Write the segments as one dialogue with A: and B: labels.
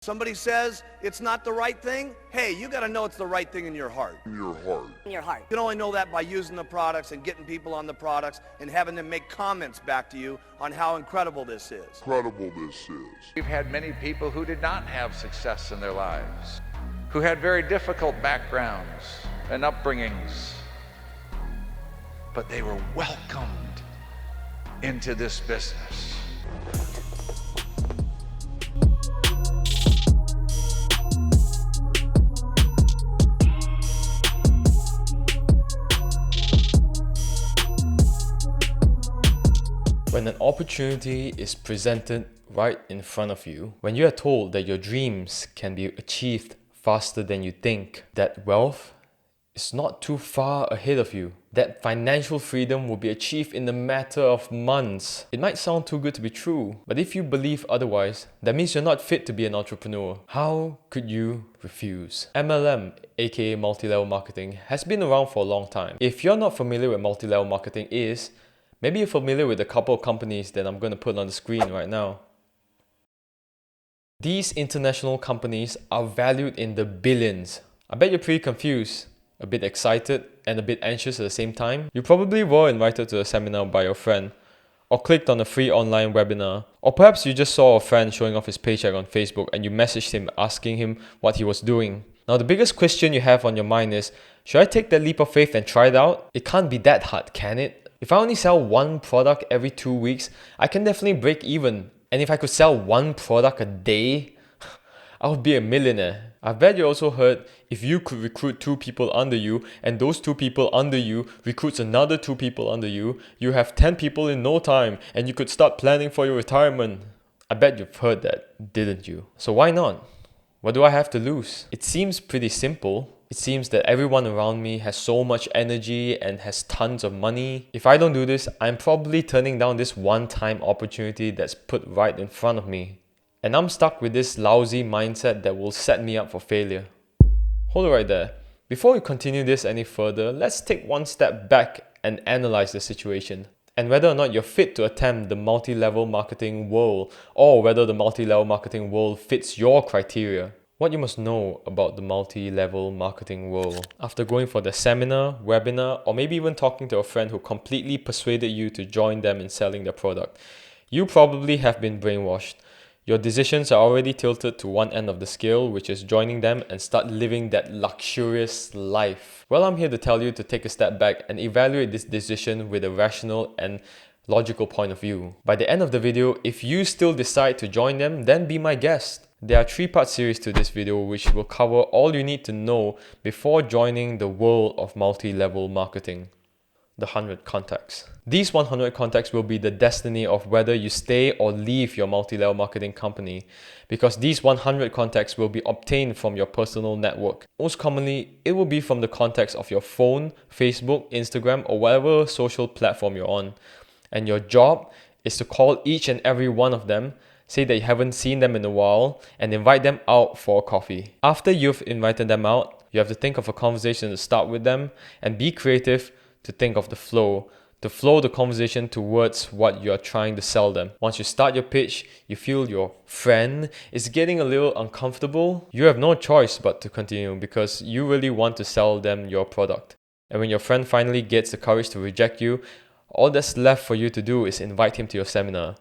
A: Somebody says it's not the right thing, hey, you got to know it's the right thing in your heart.
B: In your heart.
C: In your heart.
A: You can only know that by using the products and getting people on the products and having them make comments back to you on how incredible this is.
B: Incredible this is.
D: We've had many people who did not have success in their lives, who had very difficult backgrounds and upbringings, but they were welcomed into this business.
E: When an opportunity is presented right in front of you, when you are told that your dreams can be achieved faster than you think, that wealth is not too far ahead of you, that financial freedom will be achieved in a matter of months, it might sound too good to be true, but if you believe otherwise, that means you're not fit to be an entrepreneur. How could you refuse? MLM, aka multi-level marketing, has been around for a long time. If you're not familiar with multi-level marketing is, maybe you're familiar with a couple of companies that I'm going to put on the screen right now. These international companies are valued in the billions. I bet you're pretty confused, a bit excited, and a bit anxious at the same time. You probably were invited to a seminar by your friend, or clicked on a free online webinar, or perhaps you just saw a friend showing off his paycheck on Facebook and you messaged him asking him what he was doing. Now the biggest question you have on your mind is, should I take that leap of faith and try it out? It can't be that hard, can it? If I only sell one product every 2 weeks, I can definitely break even. And if I could sell one product a day, I would be a millionaire. I bet you also heard if you could recruit 2 people under you and those 2 people under you recruits another 2 people under you, you have 10 people in no time and you could start planning for your retirement. I bet you've heard that, didn't you? So why not? What do I have to lose? It seems pretty simple. It seems that everyone around me has so much energy and has tons of money. If I don't do this, I'm probably turning down this one-time opportunity that's put right in front of me. And I'm stuck with this lousy mindset that will set me up for failure. Hold it right there. Before we continue this any further, let's take one step back and analyze the situation. And whether or not you're fit to attempt the multi-level marketing world, or whether the multi-level marketing world fits your criteria. What you must know about the multi-level marketing world. After going for the seminar, webinar, or maybe even talking to a friend who completely persuaded you to join them in selling their product, you probably have been brainwashed. Your decisions are already tilted to one end of the scale, which is joining them and start living that luxurious life. Well, I'm here to tell you to take a step back and evaluate this decision with a rational and logical point of view. By the end of the video, if you still decide to join them, then be my guest. There are 3-part series to this video which will cover all you need to know before joining the world of multi-level marketing. The 100 contacts. These 100 contacts will be the destiny of whether you stay or leave your multi-level marketing company, because these 100 contacts will be obtained from your personal network. Most commonly, it will be from the contacts of your phone, Facebook, Instagram, or whatever social platform you're on. And your job is to call each and every one of them, say that you haven't seen them in a while, and invite them out for a coffee. After you've invited them out, you have to think of a conversation to start with them and be creative to think of the flow, to flow the conversation towards what you're trying to sell them. Once you start your pitch, you feel your friend is getting a little uncomfortable, you have no choice but to continue because you really want to sell them your product. And when your friend finally gets the courage to reject you, all that's left for you to do is invite him to your seminar.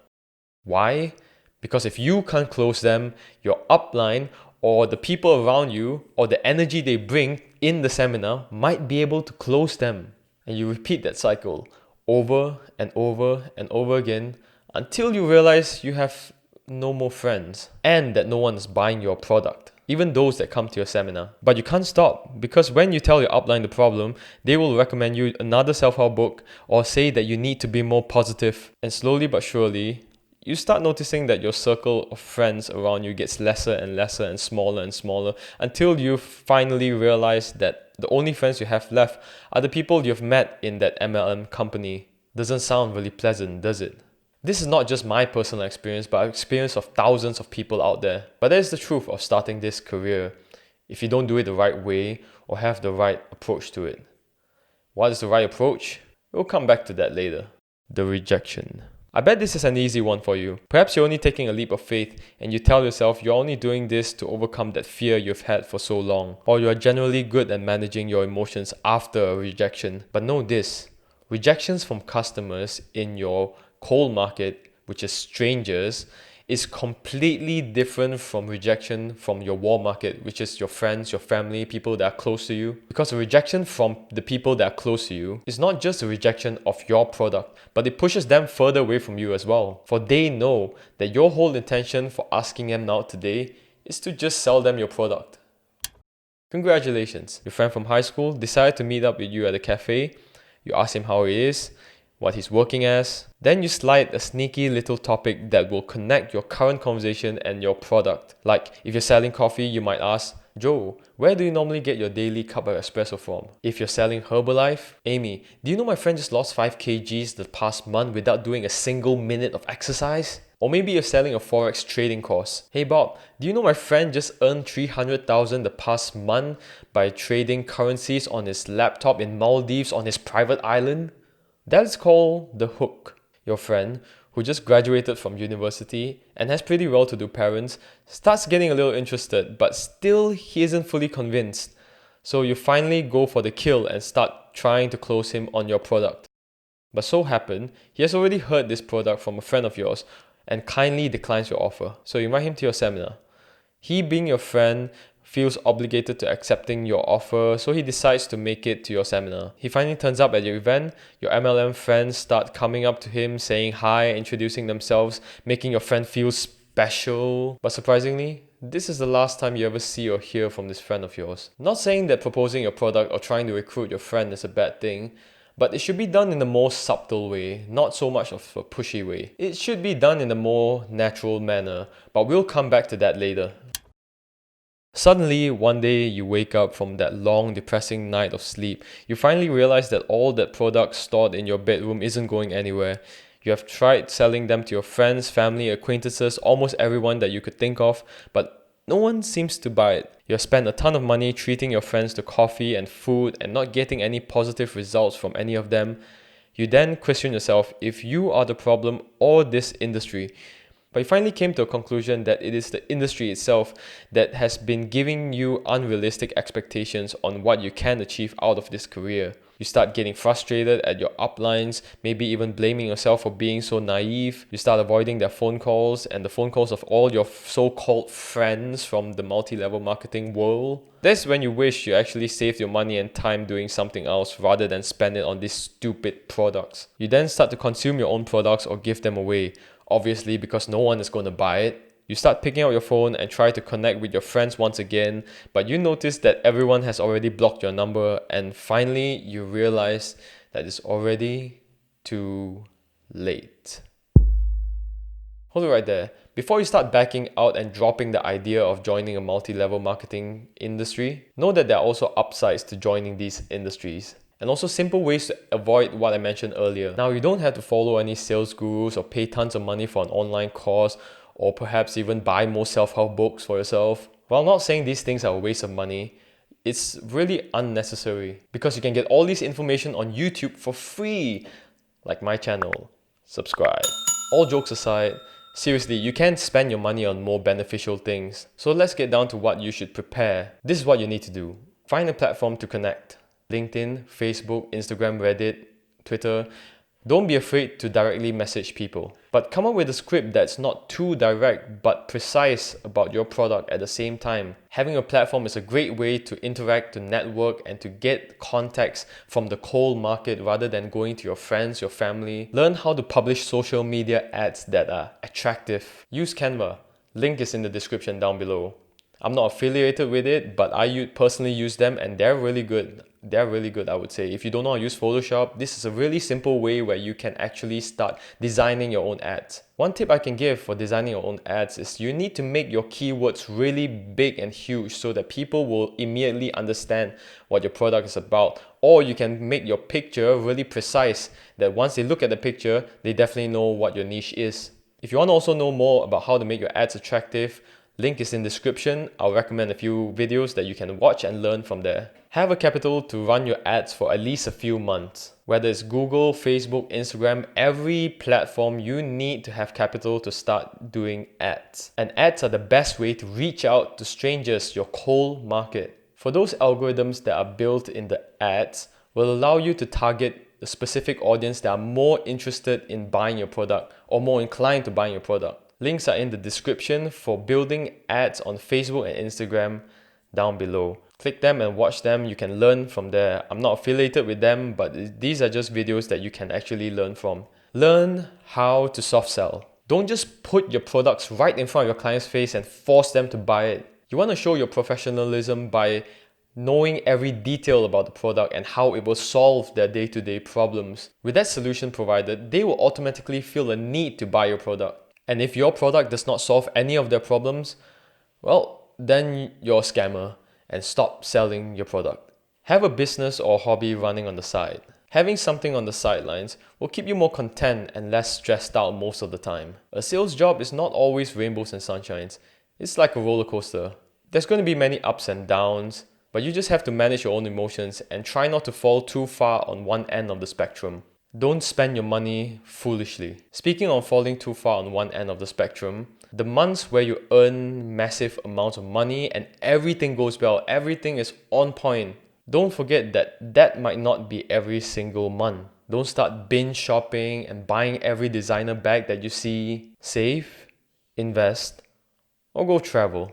E: Why? Because if you can't close them, your upline or the people around you or the energy they bring in the seminar might be able to close them. And you repeat that cycle over and over and over again until you realize you have no more friends and that no one is buying your product, even those that come to your seminar. But you can't stop, because when you tell your upline the problem, they will recommend you another self-help book or say that you need to be more positive. And slowly but surely, you start noticing that your circle of friends around you gets lesser and lesser and smaller until you finally realize that the only friends you have left are the people you've met in that MLM company. Doesn't sound really pleasant, does it? This is not just my personal experience, but experience of thousands of people out there. But that is the truth of starting this career if you don't do it the right way or have the right approach to it. What is the right approach? We'll come back to that later. The rejection. I bet this is an easy one for you. Perhaps you're only taking a leap of faith and you tell yourself you're only doing this to overcome that fear you've had for so long, or you're generally good at managing your emotions after a rejection. But know this, rejections from customers in your cold market, which is strangers, is completely different from rejection from your warm market, which is your friends, your family, people that are close to you. Because a rejection from the people that are close to you is not just a rejection of your product, but it pushes them further away from you as well. For they know that your whole intention for asking them out today is to just sell them your product. Congratulations, your friend from high school decided to meet up with you at a cafe. You ask him how he is, what he's working as. Then you slide a sneaky little topic that will connect your current conversation and your product. Like if you're selling coffee, you might ask, Joe, where do you normally get your daily cup of espresso from? If you're selling Herbalife, Amy, do you know my friend just lost 5 kgs the past month without doing a single minute of exercise? Or maybe you're selling a forex trading course. Hey Bob, do you know my friend just earned $300,000 the past month by trading currencies on his laptop in Maldives on his private island? That is called the hook. Your friend, who just graduated from university and has pretty well-to-do parents, starts getting a little interested, but still he isn't fully convinced. So you finally go for the kill and start trying to close him on your product. But so happened, he has already heard this product from a friend of yours and kindly declines your offer. So you invite him to your seminar. He, being your friend, feels obligated to accepting your offer, so he decides to make it to your seminar. He finally turns up at your event. Your MLM friends start coming up to him, saying hi, introducing themselves, making your friend feel special. But surprisingly, this is the last time you ever see or hear from this friend of yours. Not saying that proposing your product or trying to recruit your friend is a bad thing, but it should be done in a more subtle way, not so much of a pushy way. It should be done in a more natural manner, but we'll come back to that later. Suddenly, one day you wake up from that long, depressing night of sleep. You finally realize that all that product stored in your bedroom isn't going anywhere. You have tried selling them to your friends, family, acquaintances, almost everyone that you could think of, but no one seems to buy it. You have spent a ton of money treating your friends to coffee and food and not getting any positive results from any of them. You then question yourself if you are the problem or this industry. But you finally came to a conclusion that it is the industry itself that has been giving you unrealistic expectations on what you can achieve out of this career. You start getting frustrated at your uplines, maybe even blaming yourself for being so naive. You start avoiding their phone calls and the phone calls of all your so-called friends from the multi-level marketing world. That's when you wish you actually saved your money and time doing something else rather than spend it on these stupid products. You then start to consume your own products or give them away. Obviously, because no one is going to buy it. You start picking up your phone and try to connect with your friends once again, but you notice that everyone has already blocked your number, and finally you realize that it's already too late. Hold it right there. Before you start backing out and dropping the idea of joining a multi-level marketing industry, know that there are also upsides to joining these industries. And also simple ways to avoid what I mentioned earlier. Now, you don't have to follow any sales gurus or pay tons of money for an online course or perhaps even buy more self-help books for yourself. While I'm not saying these things are a waste of money, it's really unnecessary because you can get all this information on YouTube for free, like my channel. Subscribe. All jokes aside, seriously, you can spend your money on more beneficial things. So let's get down to what you should prepare. This is what you need to do. Find a platform to connect. LinkedIn, Facebook, Instagram, Reddit, Twitter. Don't be afraid to directly message people, but come up with a script that's not too direct but precise about your product at the same time. Having a platform is a great way to interact, to network, and to get contacts from the cold market rather than going to your friends, your family. Learn how to publish social media ads that are attractive. Use Canva. Link is in the description down below. I'm not affiliated with it, but I personally use them and they're really good. They're really good, I would say. If you don't know how to use Photoshop, this is a really simple way where you can actually start designing your own ads. One tip I can give for designing your own ads is you need to make your keywords really big and huge so that people will immediately understand what your product is about. Or you can make your picture really precise that once they look at the picture, they definitely know what your niche is. If you want to also know more about how to make your ads attractive, Link is in description. I'll recommend a few videos that you can watch and learn from there. Have a capital to run your ads for at least a few months. Whether it's Google, Facebook, Instagram, every platform, you need to have capital to start doing ads. And ads are the best way to reach out to strangers, your cold market. For those algorithms that are built in the ads, will allow you to target the specific audience that are more interested in buying your product or more inclined to buying your product. Links are in the description for building ads on Facebook and Instagram down below. Click them and watch them. You can learn from there. I'm not affiliated with them, but these are just videos that you can actually learn from. Learn how to soft sell. Don't just put your products right in front of your client's face and force them to buy it. You want to show your professionalism by knowing every detail about the product and how it will solve their day-to-day problems. With that solution provided, they will automatically feel a need to buy your product. And if your product does not solve any of their problems, well, then you're a scammer and stop selling your product. Have a business or hobby running on the side. Having something on the sidelines will keep you more content and less stressed out most of the time. A sales job is not always rainbows and sunshines. It's like a roller coaster. There's going to be many ups and downs, but you just have to manage your own emotions and try not to fall too far on one end of the spectrum. Don't spend your money foolishly. Speaking of falling too far on one end of the spectrum, the months where you earn massive amounts of money and everything goes well, everything is on point, don't forget that that might not be every single month. Don't start binge shopping and buying every designer bag that you see. Save, invest, or go travel.